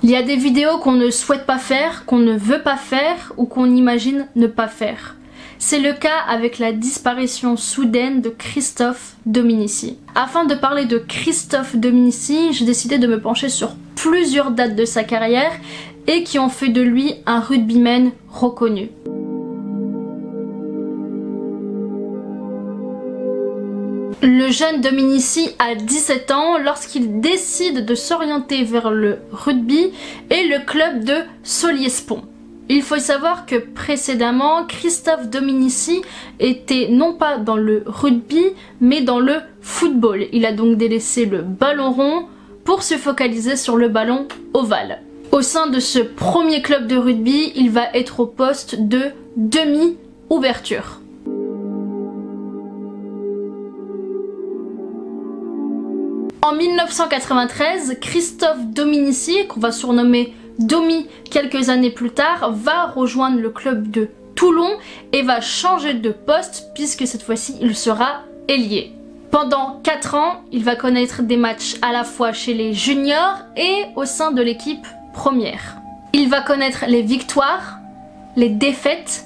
Il y a des vidéos qu'on ne souhaite pas faire, qu'on ne veut pas faire ou qu'on imagine ne pas faire. C'est le cas avec la disparition soudaine de Christophe Dominici. Afin de parler de Christophe Dominici, j'ai décidé de me pencher sur plusieurs dates de sa carrière et qui ont fait de lui un rugbyman reconnu. Le jeune Dominici a 17 ans lorsqu'il décide de s'orienter vers le rugby et le club de Solliès-Pont. Il faut savoir que précédemment, Christophe Dominici était non pas dans le rugby, mais dans le football. Il a donc délaissé le ballon rond pour se focaliser sur le ballon ovale. Au sein de ce premier club de rugby, il va être au poste de demi-ouverture. En 1993, Christophe Dominici, qu'on va surnommer Domi quelques années plus tard, va rejoindre le club de Toulon et va changer de poste puisque cette fois-ci il sera ailier. Pendant 4 ans, il va connaître des matchs à la fois chez les juniors et au sein de l'équipe première. Il va connaître les victoires, les défaites,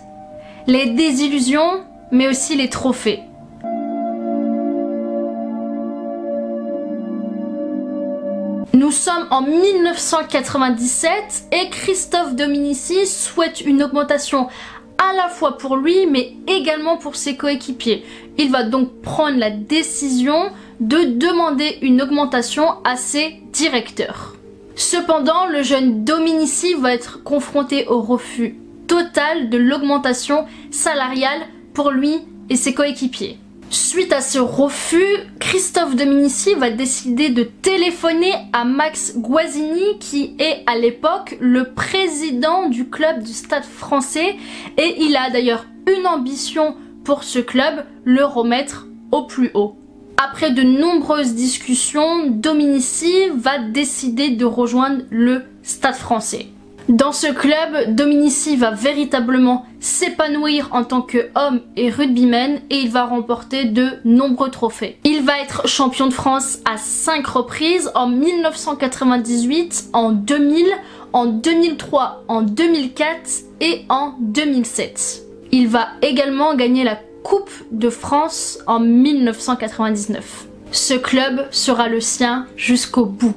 les désillusions, mais aussi les trophées. Nous sommes en 1997 et Christophe Dominici souhaite une augmentation à la fois pour lui mais également pour ses coéquipiers. Il va donc prendre la décision de demander une augmentation à ses directeurs. Cependant, le jeune Dominici va être confronté au refus total de l'augmentation salariale pour lui et ses coéquipiers. Suite à ce refus, Christophe Dominici va décider de téléphoner à Max Guazzini qui est à l'époque le président du club du Stade Français et il a d'ailleurs une ambition pour ce club, le remettre au plus haut. Après de nombreuses discussions, Dominici va décider de rejoindre le Stade Français. Dans ce club, Dominici va véritablement s'épanouir en tant qu'homme et rugbyman et il va remporter de nombreux trophées. Il va être champion de France à 5 reprises, en 1998, en 2000, en 2003, en 2004 et en 2007. Il va également gagner la Coupe de France en 1999. Ce club sera le sien jusqu'au bout.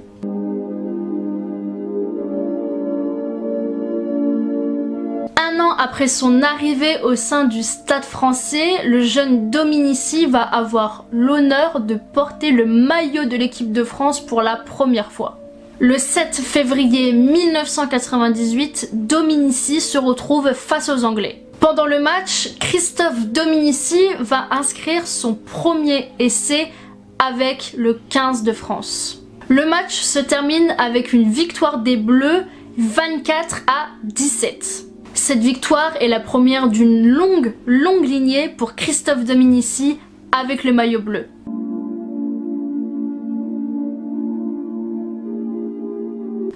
Un an après son arrivée au sein du Stade Français, le jeune Dominici va avoir l'honneur de porter le maillot de l'équipe de France pour la première fois. Le 7 février 1998, Dominici se retrouve face aux Anglais. Pendant le match, Christophe Dominici va inscrire son premier essai avec le 15 de France. Le match se termine avec une victoire des Bleus 24-17. Cette victoire est la première d'une longue lignée pour Christophe Dominici avec le maillot bleu.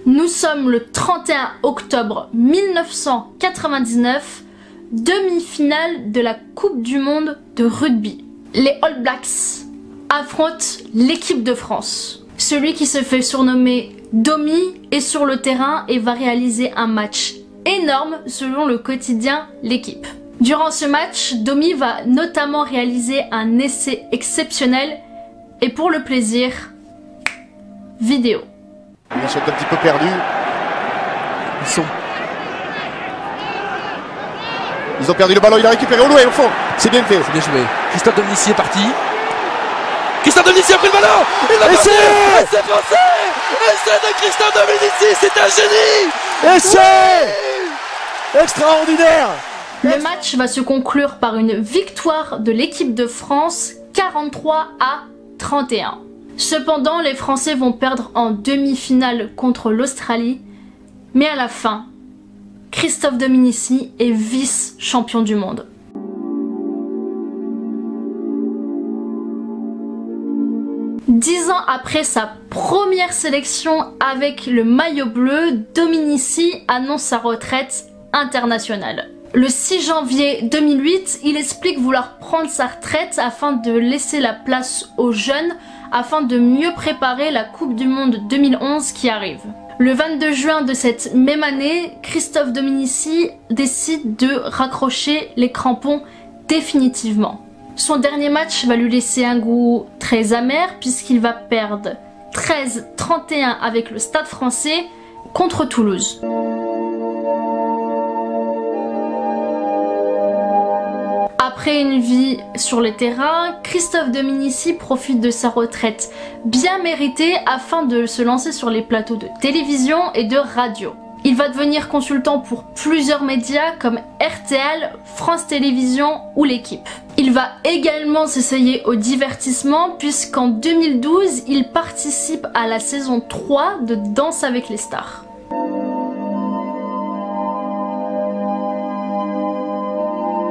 Nous sommes le 31 octobre 1999, demi-finale de la Coupe du Monde de rugby. Les All Blacks affrontent l'équipe de France. Celui qui se fait surnommer Domi est sur le terrain et va réaliser un match énorme selon le quotidien L'équipe. Durant ce match, Domi va notamment réaliser un essai exceptionnel et pour le plaisir, vidéo. Ils sont un petit peu perdus. Ils ont perdu le ballon, il a récupéré au loin au fond. C'est bien fait. C'est bien joué. Christophe Dominici est parti. Christophe Dominici a pris le ballon. Essai français. Essai de Christophe Dominici, c'est un génie. Essai extraordinaire. Le match va se conclure par une victoire de l'équipe de France 43-31. Cependant, les Français vont perdre en demi-finale contre l'Australie, mais à la fin, Christophe Dominici est vice-champion du monde. Dix ans après sa première sélection avec le maillot bleu, Dominici annonce sa retraite internationale. Le 6 janvier 2008, il explique vouloir prendre sa retraite afin de laisser la place aux jeunes, afin de mieux préparer la Coupe du Monde 2011 qui arrive. Le 22 juin de cette même année, Christophe Dominici décide de raccrocher les crampons définitivement. Son dernier match va lui laisser un goût très amer puisqu'il va perdre 13-31 avec le Stade Français contre Toulouse. Après une vie sur les terrains, Christophe Dominici profite de sa retraite bien méritée afin de se lancer sur les plateaux de télévision et de radio. Il va devenir consultant pour plusieurs médias comme RTL, France Télévisions ou L'Équipe. Il va également s'essayer au divertissement puisqu'en 2012, il participe à la saison 3 de Danse avec les stars.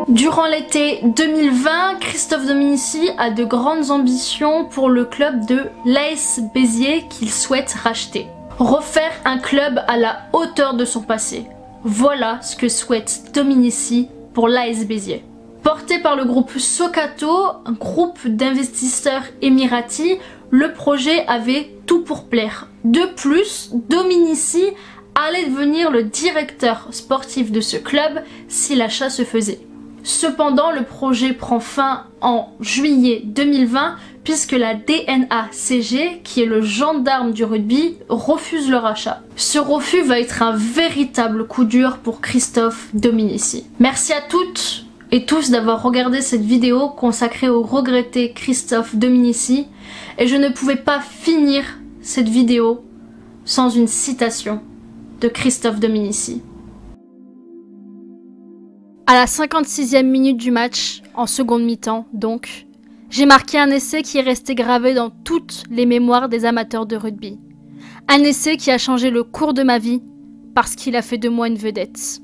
Durant l'été 2020, Christophe Dominici a de grandes ambitions pour le club de l'AS Béziers qu'il souhaite racheter. Refaire un club à la hauteur de son passé. Voilà ce que souhaite Dominici pour l'AS Béziers. Porté par le groupe Socato, un groupe d'investisseurs émiratis, le projet avait tout pour plaire. De plus, Dominici allait devenir le directeur sportif de ce club si l'achat se faisait. Cependant, le projet prend fin en juillet 2020 puisque la DNACG, qui est le gendarme du rugby, refuse le rachat. Ce refus va être un véritable coup dur pour Christophe Dominici. Merci à toutes et tous d'avoir regardé cette vidéo consacrée au regretté Christophe Dominici et je ne pouvais pas finir cette vidéo sans une citation de Christophe Dominici. À la 56e minute du match, en seconde mi-temps donc, j'ai marqué un essai qui est resté gravé dans toutes les mémoires des amateurs de rugby. Un essai qui a changé le cours de ma vie parce qu'il a fait de moi une vedette.